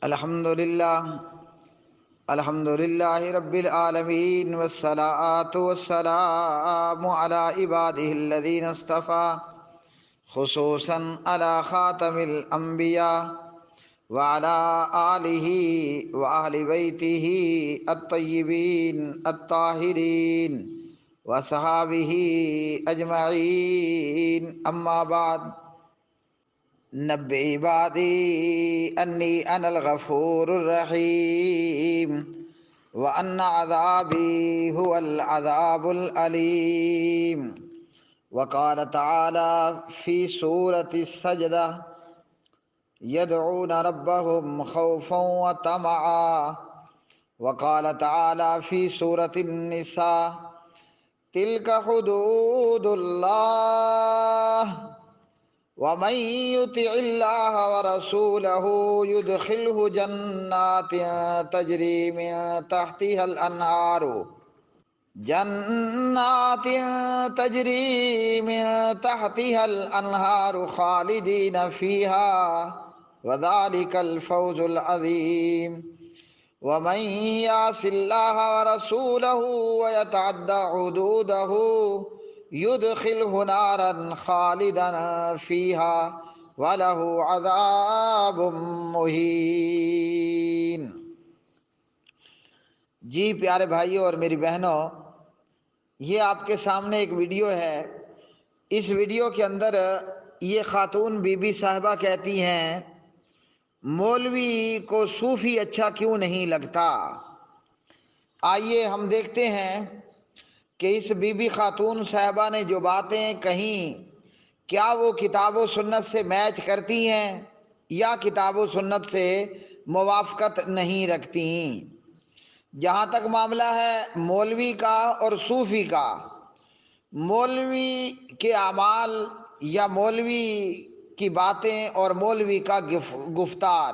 الحمد للہ رب العالمین والصلاة والسلام علی عباده الذین اصطفى خصوصا علی خاتم الانبیاء وعلى آلہ وآل بیتہ الطیبین الطاہرین وصحابہ اجمعین، اما بعد۔ نبئ عبادی انی انا الغفور الرحیم وان عذابی هو العذاب العلیم۔ وقال تعالی فی سورة السجدہ يدعون ربهم خوفا وطمعا۔ وقال تعالی فی سورة النساء تلک حدود اللہ ومن يطع الله ورسوله يدخله جنات تجري من تحتها الأنهار خالدين فيها وذلك الفوز العظيم۔ ومن يعص الله ورسوله ويتعد حدوده يدخله نارا خالدا فيها وله عذاب مہین۔ جی پیارے بھائیوں اور میری بہنوں، یہ آپ کے سامنے ایک ویڈیو ہے۔ اس ویڈیو کے اندر یہ خاتون بی بی صاحبہ کہتی ہیں مولوی کو صوفی اچھا کیوں نہیں لگتا۔ آئیے ہم دیکھتے ہیں کہ اس بی بی خاتون صاحبہ نے جو باتیں کہیں کیا وہ کتاب و سنت سے میچ کرتی ہیں یا کتاب و سنت سے موافقت نہیں رکھتی۔ جہاں تک معاملہ ہے مولوی کا اور صوفی کا، مولوی کے اعمال یا مولوی کی باتیں اور مولوی کا گفتار،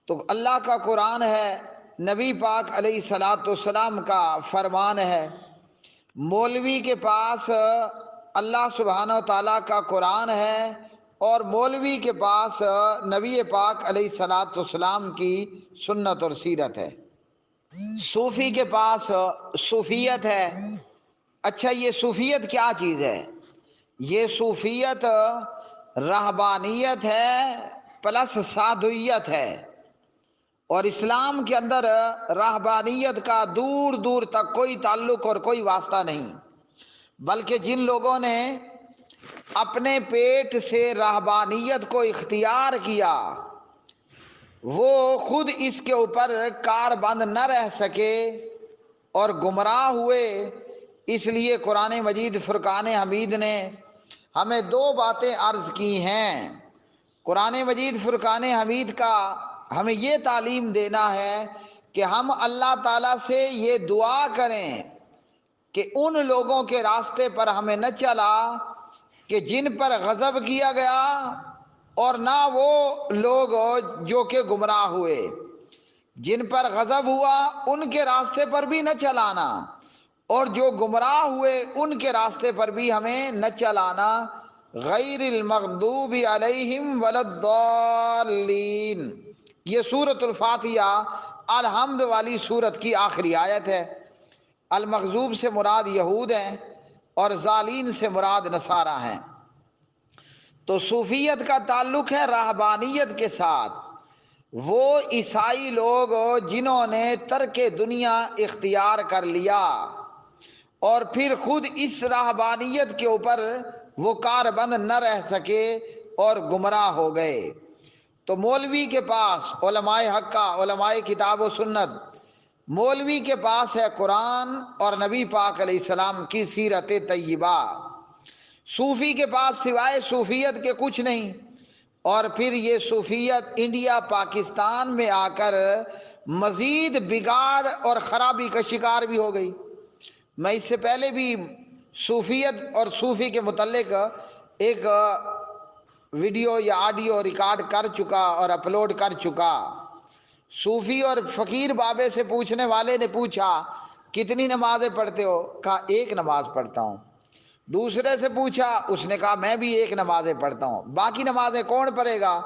تو اللہ کا قرآن ہے، نبی پاک علیہ الصلاۃ والسلام کا فرمان ہے، مولوی کے پاس اللہ سبحانہ و تعالیٰ کا قرآن ہے اور مولوی کے پاس نبی پاک علیہ الصلاۃ والسلام کی سنت اور سیرت ہے۔ صوفی کے پاس صوفیت ہے۔ اچھا، یہ صوفیت کیا چیز ہے؟ یہ صوفیت رہبانیت ہے پلس سادھویت ہے، اور اسلام کے اندر رہبانیت کا دور دور تک کوئی تعلق اور کوئی واسطہ نہیں، بلکہ جن لوگوں نے اپنے پیٹ سے رہبانیت کو اختیار کیا وہ خود اس کے اوپر کاربند نہ رہ سکے اور گمراہ ہوئے۔ اس لیے قرآن مجید فرقان حمید نے ہمیں دو باتیں عرض کی ہیں۔ قرآن مجید فرقان حمید کا ہمیں یہ تعلیم دینا ہے کہ ہم اللہ تعالیٰ سے یہ دعا کریں کہ ان لوگوں کے راستے پر ہمیں نہ چلا کہ جن پر غضب کیا گیا، اور نہ وہ لوگ جو کہ گمراہ ہوئے۔ جن پر غضب ہوا ان کے راستے پر بھی نہ چلانا، اور جو گمراہ ہوئے ان کے راستے پر بھی ہمیں نہ چلانا۔ غیر المغضوب علیہم ولا الضالین، یہ سورۃ الفاتحہ الحمد والی سورت کی آخری آیت ہے۔ المغضوب سے مراد یہود ہیں اور ضالین سے مراد نصارہ ہیں۔ تو صوفیت کا تعلق ہے رہبانیت کے ساتھ۔ وہ عیسائی لوگ جنہوں نے ترک دنیا اختیار کر لیا اور پھر خود اس رہبانیت کے اوپر وہ کاربند نہ رہ سکے اور گمراہ ہو گئے۔ تو مولوی کے پاس علماء حق کا، علماء کتاب و سنت، مولوی کے پاس ہے قرآن اور نبی پاک علیہ السلام کی سیرت طیبہ۔ صوفی کے پاس سوائے صوفیت کے کچھ نہیں، اور پھر یہ صوفیت انڈیا پاکستان میں آ کر مزید بگاڑ اور خرابی کا شکار بھی ہو گئی۔ میں اس سے پہلے بھی صوفیت اور صوفی کے متعلق ایک ویڈیو یا آڈیو ریکارڈ کر چکا اور اپلوڈ کر چکا۔ صوفی اور فقیر بابے سے پوچھنے والے نے پوچھا کتنی نمازیں پڑھتے ہو؟ کہا ایک نماز پڑھتا ہوں۔ دوسرے سے پوچھا، اس نے کہا میں بھی ایک نمازیں پڑھتا ہوں۔ باقی نمازیں کون پڑھے گا؟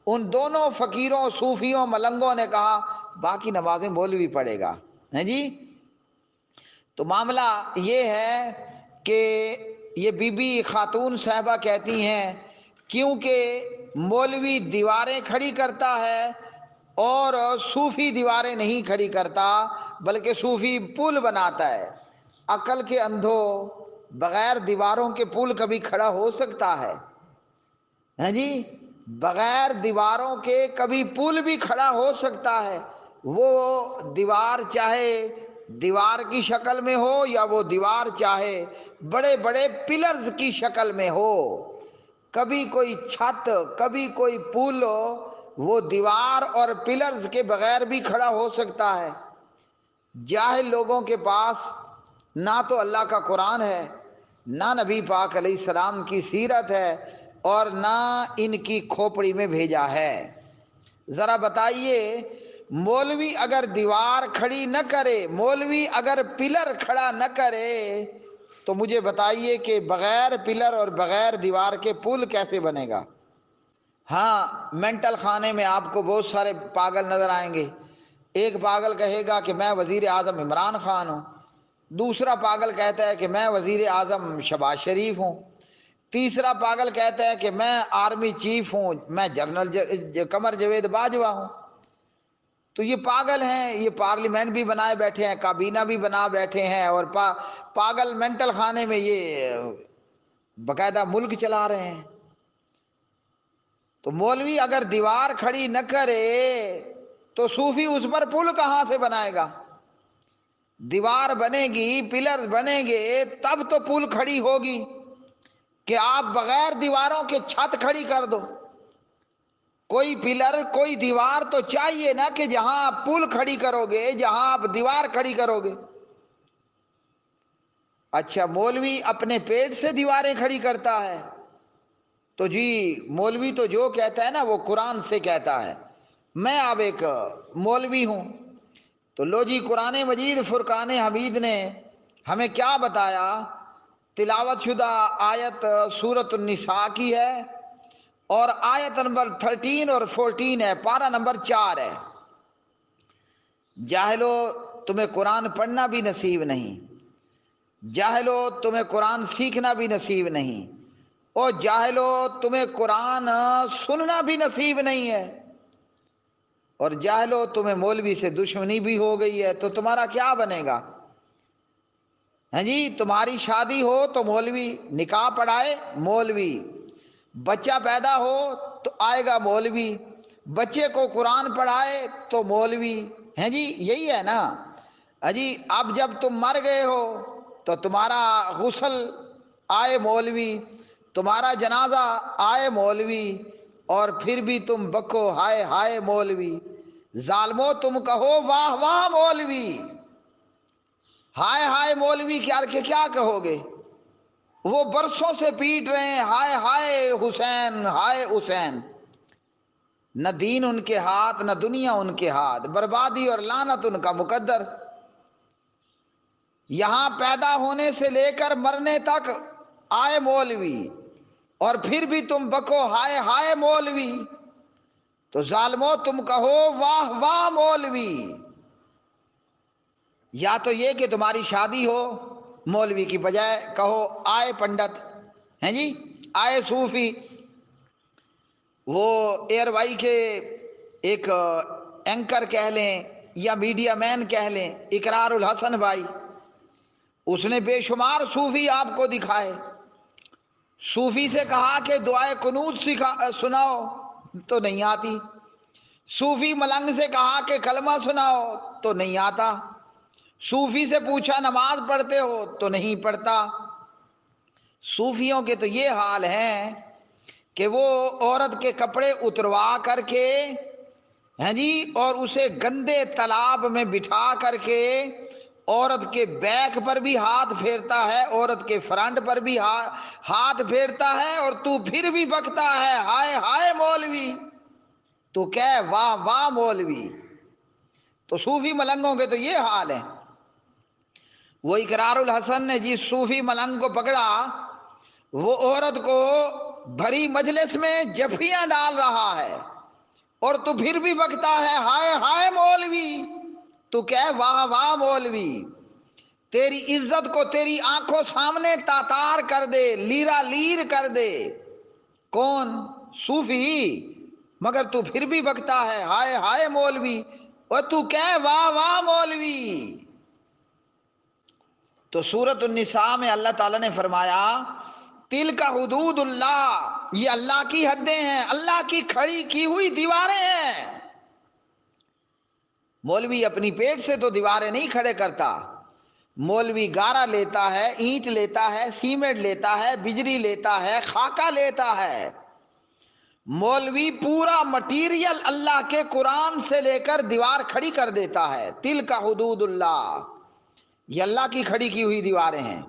ان دونوں فقیروں، صوفیوں، ملنگوں نے کہا باقی نمازیں مولوی پڑھے گا. ہیں جی. تو معاملہ یہ ہے کہ یہ بی بی خاتون صاحبہ کہتی ہیں کیونکہ مولوی دیواریں کھڑی کرتا ہے اور صوفی دیواریں نہیں کھڑی کرتا، بلکہ صوفی پل بناتا ہے. عقل کے اندھو، بغیر دیواروں کے پل کبھی کھڑا ہو سکتا ہے؟ ہیں جی. بغیر دیواروں کے کبھی پل بھی کھڑا ہو سکتا ہے. وہ دیوار چاہے دیوار کی شکل میں ہو یا وہ دیوار چاہے بڑے بڑے پلرز کی شکل میں ہو، کبھی کوئی چھت، کبھی کوئی پل ہو، وہ دیوار اور پلرز کے بغیر بھی کھڑا ہو سکتا ہے. جاہل لوگوں کے پاس نہ تو اللہ کا قرآن ہے، نہ نبی پاک علیہ السلام کی سیرت ہے، اور نہ ان کی کھوپڑی میں بھیجا ہے. ذرا بتائیے، مولوی اگر دیوار کھڑی نہ کرے، مولوی اگر پلر کھڑا نہ کرے، تو مجھے بتائیے کہ بغیر پلر اور بغیر دیوار کے پل کیسے بنے گا؟ ہاں، مینٹل خانے میں آپ کو بہت سارے پاگل نظر آئیں گے. ایک پاگل کہے گا کہ میں وزیر اعظم عمران خان ہوں، دوسرا پاگل کہتا ہے کہ میں وزیر اعظم شہباز شریف ہوں، تیسرا پاگل کہتا ہے کہ میں آرمی چیف ہوں، میں جنرل قمر جاوید باجوہ ہوں. تو یہ پاگل ہیں، یہ پارلیمنٹ بھی بنائے بیٹھے ہیں، کابینہ بھی بنا بیٹھے ہیں، اور پاگل مینٹل خانے میں یہ باقاعدہ ملک چلا رہے ہیں. تو مولوی اگر دیوار کھڑی نہ کرے تو صوفی اس پر پل کہاں سے بنائے گا؟ دیوار بنے گی، پلر بنیں گے، تب تو پل کھڑی ہوگی. کہ آپ بغیر دیواروں کے چھت کھڑی کر دو. کوئی پلر، کوئی دیوار تو چاہیے نا، کہ جہاں آپ پل کھڑی کرو گے، جہاں آپ دیوار کھڑی کرو گے. اچھا، مولوی اپنے پیٹ سے دیواریں کھڑی کرتا ہے؟ تو جی، مولوی تو جو کہتا ہے نا وہ قرآن سے کہتا ہے. میں اب ایک مولوی ہوں، تو لو جی، قرآن مجید فرقان حمید نے ہمیں کیا بتایا؟ تلاوت شدہ آیت سورۃ النساء کی ہے، اور آیت نمبر 13 اور 14 ہے، پارہ نمبر 4 ہے. جاہلو، تمہیں قرآن پڑھنا بھی نصیب نہیں، جاہلو تمہیں قرآن سیکھنا بھی نصیب نہیں، اور جاہلو تمہیں قرآن سننا بھی نصیب نہیں ہے، اور جاہلو تمہیں مولوی سے دشمنی بھی ہو گئی ہے. تو تمہارا کیا بنے گا؟ ہاں جی، تمہاری شادی ہو تو مولوی، نکاح پڑھائے مولوی، بچہ پیدا ہو تو آئے گا مولوی، بچے کو قرآن پڑھائے تو مولوی. ہیں جی، یہی ہے نا. ہاں جی، اب جب تم مر گئے ہو تو تمہارا غسل آئے مولوی، تمہارا جنازہ آئے مولوی، اور پھر بھی تم بکو ہائے ہائے مولوی. ظالمو، تم کہو واہ واہ مولوی، ہائے ہائے مولوی کیا کہو گے؟ وہ برسوں سے پیٹ رہے ہیں ہائے ہائے حسین، ہائے حسین. نہ دین ان کے ہاتھ، نہ دنیا ان کے ہاتھ، بربادی اور لعنت ان کا مقدر. یہاں پیدا ہونے سے لے کر مرنے تک آئے مولوی، اور پھر بھی تم بکو ہائے ہائے مولوی. تو ظالمو، تم کہو واہ واہ مولوی. یا تو یہ کہ تمہاری شادی ہو، مولوی کی بجائے کہو آئے پنڈت. ہیں جی، آئے صوفی. وہ ایئر وائی کے ایک اینکر کہہ لیں یا میڈیا مین کہہ لیں، اقرار الحسن بھائی، اس نے بے شمار صوفی آپ کو دکھائے. صوفی سے کہا کہ دعائے قنوت سناؤ تو نہیں آتی. صوفی ملنگ سے کہا کہ کلمہ سناؤ تو نہیں آتا. صوفی سے پوچھا نماز پڑھتے ہو تو نہیں پڑھتا. صوفیوں کے تو یہ حال ہیں کہ وہ عورت کے کپڑے اتروا کر کے، ہیں جی، اور اسے گندے تالاب میں بٹھا کر کے عورت کے بیک پر بھی ہاتھ پھیرتا ہے، عورت کے فرنٹ پر بھی ہاتھ پھیرتا ہے، اور تو پھر بھی بکتا ہے ہائے ہائے مولوی. تو کہے واہ واہ مولوی. تو صوفی ملنگوں کے تو یہ حال ہے. وہ اقرار الحسن نے جس صوفی ملنگ کو پکڑا، وہ عورت کو بھری مجلس میں جفیاں ڈال رہا ہے. اور تو پھر بھی بکتا ہے ہائے ہائے مولوی. تو کہے واہ واہ مولوی. تیری عزت کو تیری آنکھوں سامنے تاتار کر دے، لیرا لیر کر دے. کون؟ صوفی. مگر تو پھر بھی بکتا ہے ہائے ہائے مولوی، اور تو کہے واہ واہ مولوی. تو سورۃ النساء میں اللہ تعالیٰ نے فرمایا تلک حدود اللہ، یہ اللہ کی حدیں ہیں، اللہ کی کھڑی کی ہوئی دیواریں ہیں. مولوی اپنی پیٹ سے تو دیواریں نہیں کھڑے کرتا. مولوی گارا لیتا ہے، اینٹ لیتا ہے، سیمنٹ لیتا ہے، بجری لیتا ہے، خاکہ لیتا ہے. مولوی پورا مٹیریل اللہ کے قرآن سے لے کر دیوار کھڑی کر دیتا ہے. تلک حدود اللہ، یہ اللہ کی کھڑی کی ہوئی دیواریں ہیں،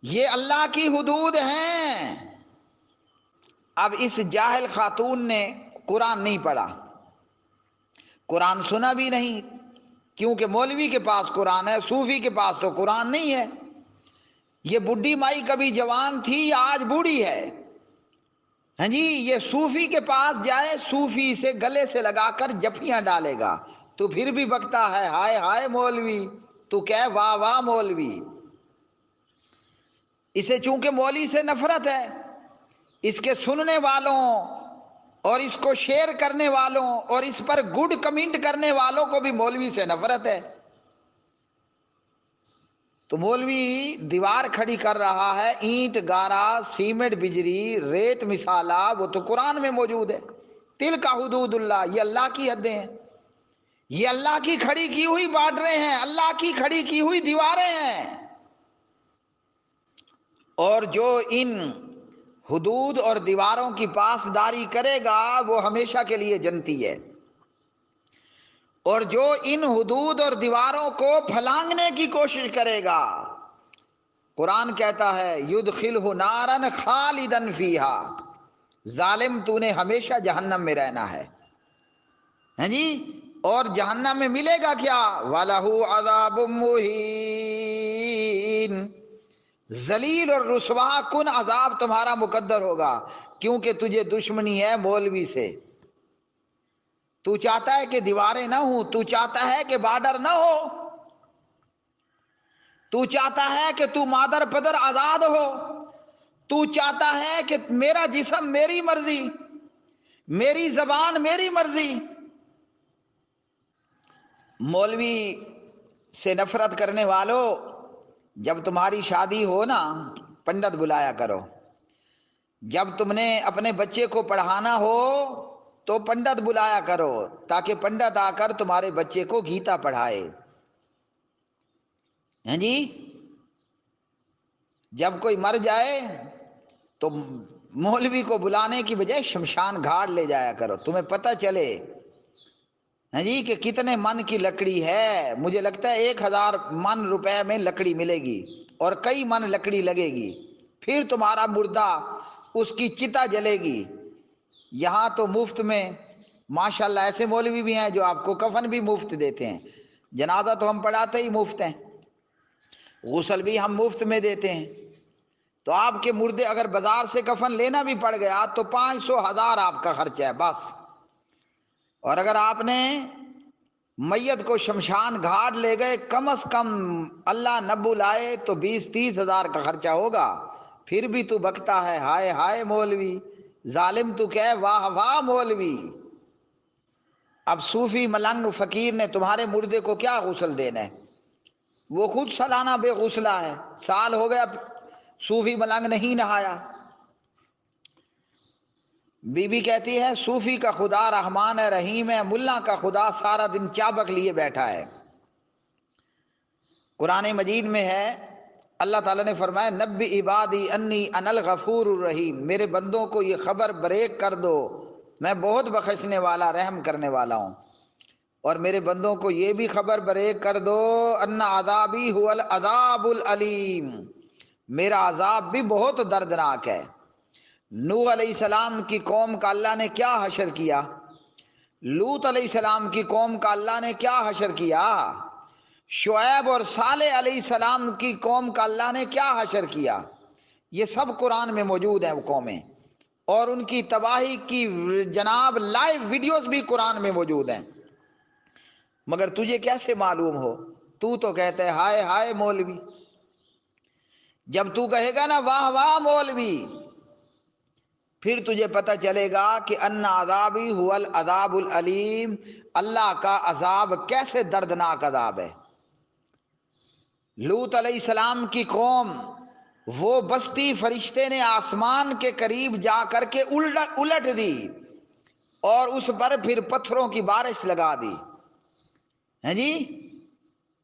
یہ اللہ کی حدود ہیں. اب اس جاہل خاتون نے قرآن نہیں پڑھا، قرآن سنا بھی نہیں، کیونکہ مولوی کے پاس قرآن ہے، صوفی کے پاس تو قرآن نہیں ہے. یہ بڈھی مائی کبھی جوان تھی یا آج بوڑھی ہے؟ ہاں جی، یہ صوفی کے پاس جائے، صوفی سے گلے سے لگا کر جفیاں ڈالے گا، تو پھر بھی بکتا ہے ہائے ہائے مولوی. تو کہے واہ واہ مولوی. اسے چونکہ مولوی سے نفرت ہے، اس کے سننے والوں اور اس کو شیئر کرنے والوں اور اس پر گڈ کمنٹ کرنے والوں کو بھی مولوی سے نفرت ہے. تو مولوی دیوار کھڑی کر رہا ہے، اینٹ گارا، سیمنٹ بجری، ریت مسالہ، وہ تو قرآن میں موجود ہے. تلک حدود اللہ، یہ اللہ کی حدیں ہیں، یہ اللہ کی کھڑی کی ہوئی بارڈریں ہیں، اللہ کی کھڑی کی ہوئی دیواریں ہیں. اور جو ان حدود اور دیواروں کی پاسداری کرے گا وہ ہمیشہ کے لیے جنتی ہے، اور جو ان حدود اور دیواروں کو پھلانگنے کی کوشش کرے گا، قرآن کہتا ہے یدخلہ نارا خالدا فیہا، ظالم تو نے ہمیشہ جہنم میں رہنا ہے. ہیں جی، اور جہنم میں ملے گا کیا؟ وَلَهُ عَذَابٌ مُّهِينٌ، ذلیل اور رسوا کن عذاب تمہارا مقدر ہوگا، کیونکہ تجھے دشمنی ہے مولوی سے. تو چاہتا ہے کہ دیواریں نہ ہوں، تو چاہتا ہے کہ بارڈر نہ ہو، تو چاہتا ہے کہ تو مادر پدر آزاد ہو، تو چاہتا ہے کہ میرا جسم میری مرضی، میری زبان میری مرضی. مولوی سے نفرت کرنے والوں، جب تمہاری شادی ہو نا، پنڈت بلایا کرو. جب تم نے اپنے بچے کو پڑھانا ہو تو پنڈت بلایا کرو، تاکہ پنڈت آ کر تمہارے بچے کو گیتا پڑھائے. ہیں جی، جب کوئی مر جائے تو مولوی کو بلانے کی بجائے شمشان گھاٹ لے جایا کرو، تمہیں پتہ چلے ہاں جی کہ کتنے من کی لکڑی ہے. مجھے لگتا ہے 1000 من روپے میں لکڑی ملے گی اور کئی من لکڑی لگے گی، پھر تمہارا مردہ اس کی چتا جلے گی. یہاں تو مفت میں ماشاءاللہ ایسے مولوی بھی ہیں جو آپ کو کفن بھی مفت دیتے ہیں. جنازہ تو ہم پڑھاتے ہی مفت ہیں، غسل بھی ہم مفت میں دیتے ہیں. تو آپ کے مردے اگر بازار سے کفن لینا بھی پڑ گیا تو 500 1000 آپ کا خرچہ ہے بس. اور اگر آپ نے میت کو شمشان گھاٹ لے گئے، کم از کم اللہ نہ بلائے تو 20-30 ہزار کا خرچہ ہوگا. پھر بھی تو بکتا ہے ہائے ہائے مولوی. ظالم تو کہے واہ واہ مولوی. اب صوفی ملنگ فقیر نے تمہارے مردے کو کیا غسل دینا ہے؟ وہ خود سالانہ بے غسلہ ہے، سال ہو گیا صوفی ملنگ نہیں نہایا. بی بی کہتی ہے صوفی کا خدا رحمان ہے رحیم ہے، ملا کا خدا سارا دن چابک لیے بیٹھا ہے. قرآن مجید میں ہے، اللہ تعالیٰ نے فرمایا نبی عبادی انی انا الغفور الرحیم، میرے بندوں کو یہ خبر بریک کر دو میں بہت بخشنے والا رحم کرنے والا ہوں. اور میرے بندوں کو یہ بھی خبر بریک کر دو ان عذابی هو العذاب العلیم، میرا عذاب بھی بہت دردناک ہے. نوح علیہ السلام کی قوم کا اللہ نے کیا حشر کیا؟ لوط علیہ السلام کی قوم کا اللہ نے کیا حشر کیا؟ شعیب اور صالح علیہ السلام کی قوم کا اللہ نے کیا حشر کیا؟ یہ سب قرآن میں موجود ہیں وہ قومیں. اور ان کی تباہی کی جناب لائیو ویڈیوز بھی قرآن میں موجود ہیں، مگر تجھے کیسے معلوم ہو؟ تو کہتا ہے ہائے ہائے مولوی۔ جب تو کہے گا نا واہ واہ مولوی، پھر تجھے پتہ چلے گا کہ ان عذابی هو العذاب العلیم، اللہ کا عذاب کیسے دردناک عذاب ہے۔ لوط علیہ السلام کی قوم، وہ بستی فرشتے نے آسمان کے قریب جا کر کے الٹ دی اور اس پر پھر پتھروں کی بارش لگا دی، ہیں جی؟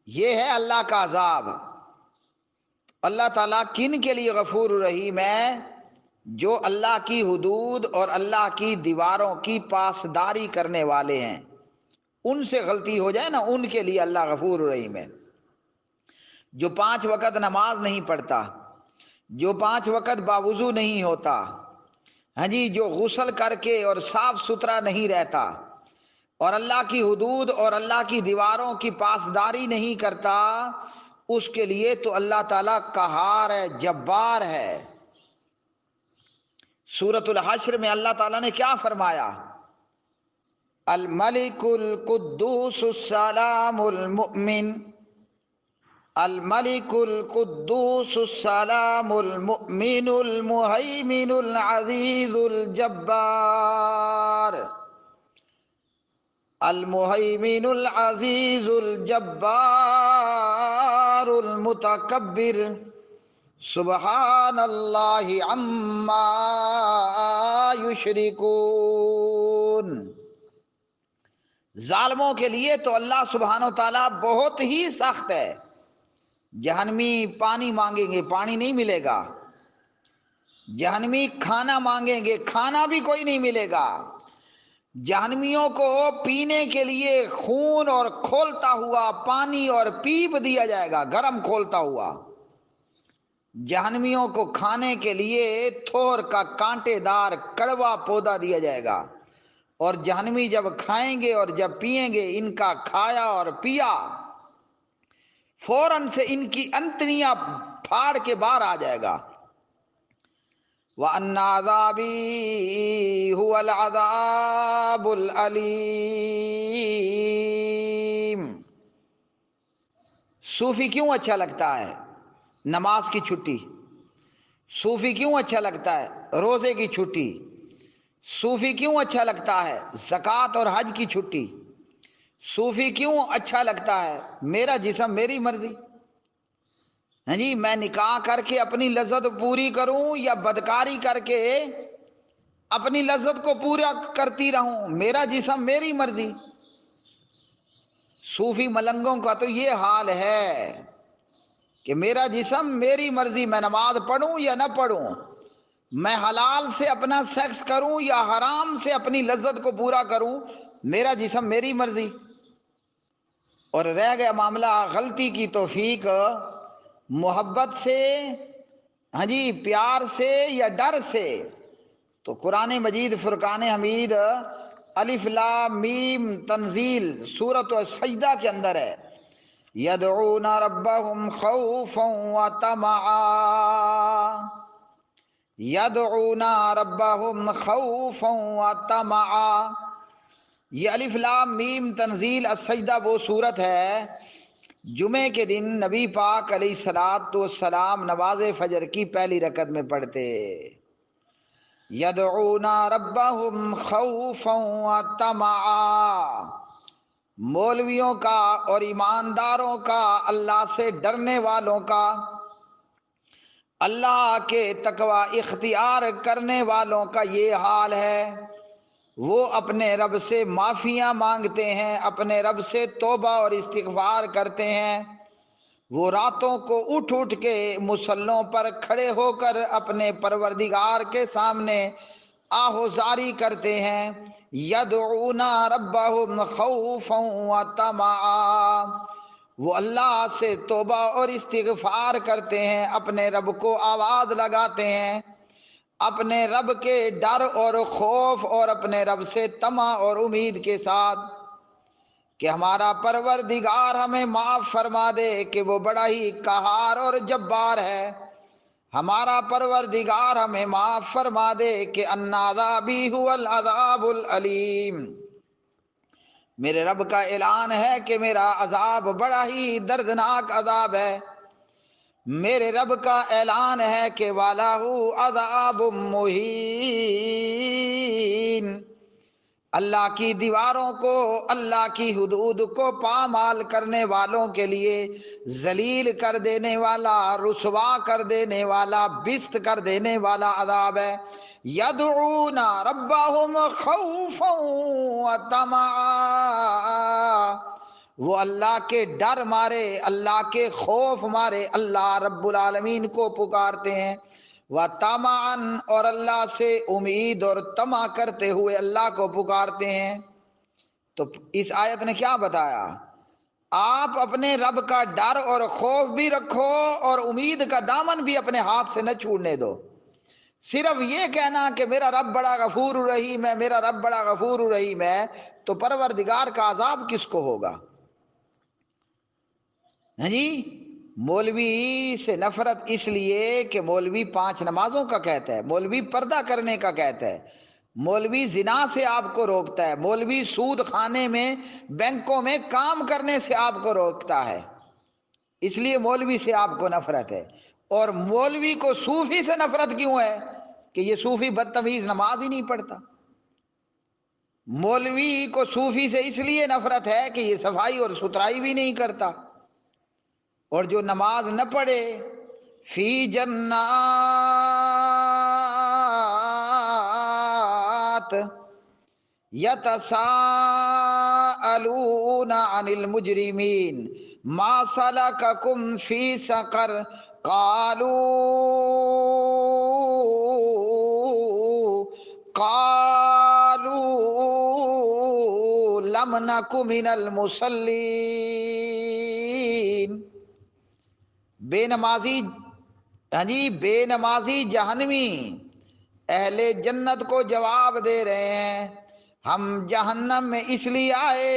یہ ہے اللہ کا عذاب۔ اللہ تعالیٰ کن کے لیے غفور رحیم ہے؟ جو اللہ کی حدود اور اللہ کی دیواروں کی پاسداری کرنے والے ہیں، ان سے غلطی ہو جائے نا، ان کے لیے اللہ غفور رحیم ہے۔ جو 5 وقت نماز نہیں پڑھتا، جو 5 وقت باوضو نہیں ہوتا، ہاں جی، جو غسل کر کے اور صاف ستھرا نہیں رہتا اور اللہ کی حدود اور اللہ کی دیواروں کی پاسداری نہیں کرتا، اس کے لیے تو اللہ تعالیٰ قہار ہے، جبار ہے۔ سورۃ الحشر میں اللہ تعالیٰ نے کیا فرمایا؟ الملک القدوس السلام المؤمن، الملک القدوس السلام المؤمن المہیمن العزیز الجبار، المہیمن العزیز الجبار المتکبر، سبحان اللہ عما یشرکون۔ ظالموں کے لیے تو اللہ سبحانہ و تعالیٰ بہت ہی سخت ہے۔ جہنمی پانی مانگیں گے، پانی نہیں ملے گا۔ جہنمی کھانا مانگیں گے، کھانا بھی کوئی نہیں ملے گا۔ جہنمیوں کو پینے کے لیے خون اور کھولتا ہوا پانی اور پیپ دیا جائے گا، گرم کھولتا ہوا۔ جہنمیوں کو کھانے کے لیے تھور کا کانٹے دار کڑوا پودا دیا جائے گا، اور جہنمی جب کھائیں گے اور جب پیئیں گے، ان کا کھایا اور پیا فوراً سے ان کی انتڑیاں پھاڑ کے باہر آ جائے گا۔ وَأَنَّ عَذَابِي هُوَ الْعَذَابُ الْأَلِيمُ۔ صوفی کیوں اچھا لگتا ہے؟ نماز کی چھٹی۔ صوفی کیوں اچھا لگتا ہے؟ روزے کی چھٹی۔ صوفی کیوں اچھا لگتا ہے؟ زکوٰۃ اور حج کی چھٹی۔ صوفی کیوں اچھا لگتا ہے؟ میرا جسم میری مرضی، ہاں جی، میں نکاح کر کے اپنی لذت پوری کروں یا بدکاری کر کے اپنی لذت کو پورا کرتی رہوں، میرا جسم میری مرضی۔ صوفی ملنگوں کا تو یہ حال ہے کہ میرا جسم میری مرضی، میں نماز پڑھوں یا نہ پڑھوں، میں حلال سے اپنا سیکس کروں یا حرام سے اپنی لذت کو پورا کروں، میرا جسم میری مرضی۔ اور رہ گیا معاملہ غلطی کی توفیق، محبت سے، ہاں جی، پیار سے یا ڈر سے، تو قرآن مجید فرقان حمید الف لام میم تنزیل سورۃ السجدہ کے اندر ہے، یدعون ربهم خوفا وطمعا، یدعون ربهم خوفا وطمعا۔ یہ الف لام میم تنزیل السجدہ وہ صورت ہے جمعے کے دن نبی پاک علیہ الصلوۃ والسلام نماز فجر کی پہلی رکعت میں پڑھتے، یدعون ربهم خوفا وطمعا۔ مولویوں کا اور ایمانداروں کا، اللہ سے ڈرنے والوں کا، اللہ کے تقوی اختیار کرنے والوں کا یہ حال ہے۔ وہ اپنے رب سے معافیاں مانگتے ہیں، اپنے رب سے توبہ اور استغفار کرتے ہیں۔ وہ راتوں کو اٹھ اٹھ کے مصلوں پر کھڑے ہو کر اپنے پروردگار کے سامنے آہوزاری کرتے ہیں۔ یدعون ربهم خوفا وطمعا، وہ اللہ سے توبہ اور استغفار کرتے ہیں، اپنے رب کو آواز لگاتے ہیں، اپنے رب کے ڈر اور خوف اور اپنے رب سے طمع اور امید کے ساتھ کہ ہمارا پروردگار ہمیں معاف فرما دے کہ وہ بڑا ہی قہار اور جبار ہے۔ ہمارا پروردگار ہمیں معاف فرما دے کہ ان عذابی هو العذاب العلیم، میرے رب کا اعلان ہے کہ میرا عذاب بڑا ہی دردناک عذاب ہے، میرے رب کا اعلان ہے کہ وَلَهُ عَذَابٌ مُّهِینٌ، اللہ کی دیواروں کو، اللہ کی حدود کو پامال کرنے والوں کے لیے ذلیل کر دینے والا، رسوا کر دینے والا، بست کر دینے والا عذاب ہے۔ یدعون ربهم خوفا وطمعا، وہ اللہ کے ڈر مارے، اللہ کے خوف مارے اللہ رب العالمین کو پکارتے ہیں، وطمعا، اور اللہ سے امید اور طمع کرتے ہوئے اللہ کو پکارتے ہیں۔ تو اس آیت نے کیا بتایا؟ آپ اپنے رب کا ڈر اور خوف بھی رکھو اور امید کا دامن بھی اپنے ہاتھ سے نہ چھوڑنے دو۔ صرف یہ کہنا کہ میرا رب بڑا غفور رحیم ہے، میرا رب بڑا غفور رحیم ہے، تو پروردگار کا عذاب کس کو ہوگا؟ ہاں جی، مولوی سے نفرت اس لیے کہ مولوی 5 نمازوں کا کہتا ہے، مولوی پردہ کرنے کا کہتا ہے، مولوی زنا سے آپ کو روکتا ہے، مولوی سود خانے میں، بینکوں میں کام کرنے سے آپ کو روکتا ہے، اس لیے مولوی سے آپ کو نفرت ہے۔ اور مولوی کو صوفی سے نفرت کیوں ہے؟ کہ یہ صوفی بدتمیز نماز ہی نہیں پڑھتا۔ مولوی کو صوفی سے اس لیے نفرت ہے کہ یہ صفائی اور ستھرائی بھی نہیں کرتا، اور جو نماز نہ پڑھے فی جنات یتساءلون عن المجرمین ما سلککم فی سقر قالوا لم نک من المصلین، بے نمازی، ہاں جی، بے نمازی جہنمی اہل جنت کو جواب دے رہے ہیں، ہم جہنم میں اس لیے آئے،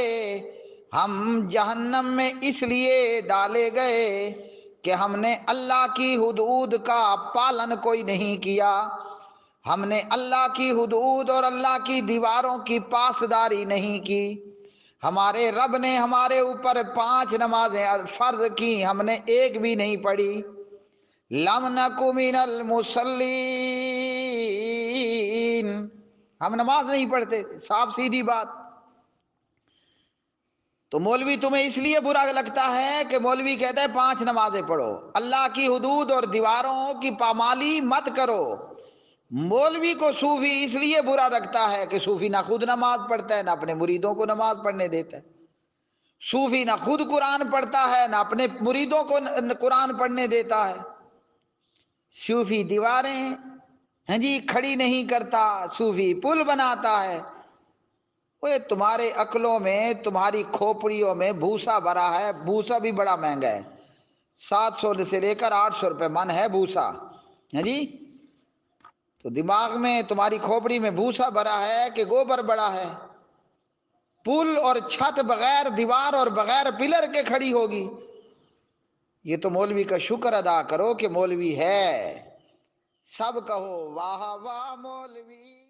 ہم جہنم میں اس لیے ڈالے گئے کہ ہم نے اللہ کی حدود کا پالن کوئی نہیں کیا، ہم نے اللہ کی حدود اور اللہ کی دیواروں کی پاسداری نہیں کی، ہمارے رب نے ہمارے اوپر 5 نمازیں فرض کی، ہم نے ایک بھی نہیں پڑھی، لم نک من المصلین، ہم نماز نہیں پڑھتے، صاف سیدھی بات۔ تو مولوی تمہیں اس لیے برا لگتا ہے کہ مولوی کہتا ہے 5 نمازیں پڑھو، اللہ کی حدود اور دیواروں کی پامالی مت کرو۔ مولوی کو صوفی اس لیے برا رکھتا ہے کہ صوفی نہ خود نماز پڑھتا ہے، نہ اپنے مریدوں کو نماز پڑھنے دیتا ہے، صوفی نہ خود قرآن پڑھتا ہے، نہ اپنے مریدوں کو قرآن پڑھنے دیتا ہے، صوفی دیواریں ہیں جی کھڑی نہیں کرتا، صوفی پل بناتا ہے۔ وہ تمہارے عقلوں میں، تمہاری کھوپڑیوں میں بھوسا بھرا ہے، بھوسا بھی بڑا مہنگا ہے، 700 سے لے کر 800 روپے من ہے بھوسا، ہے جی، تو دماغ میں تمہاری کھوپڑی میں بھوسا بھرا ہے کہ گوبر بڑا ہے؟ پل اور چھت بغیر دیوار اور بغیر پلر کے کھڑی ہوگی؟ یہ تو مولوی کا شکر ادا کرو کہ مولوی ہے، سب کہو واہ واہ مولوی۔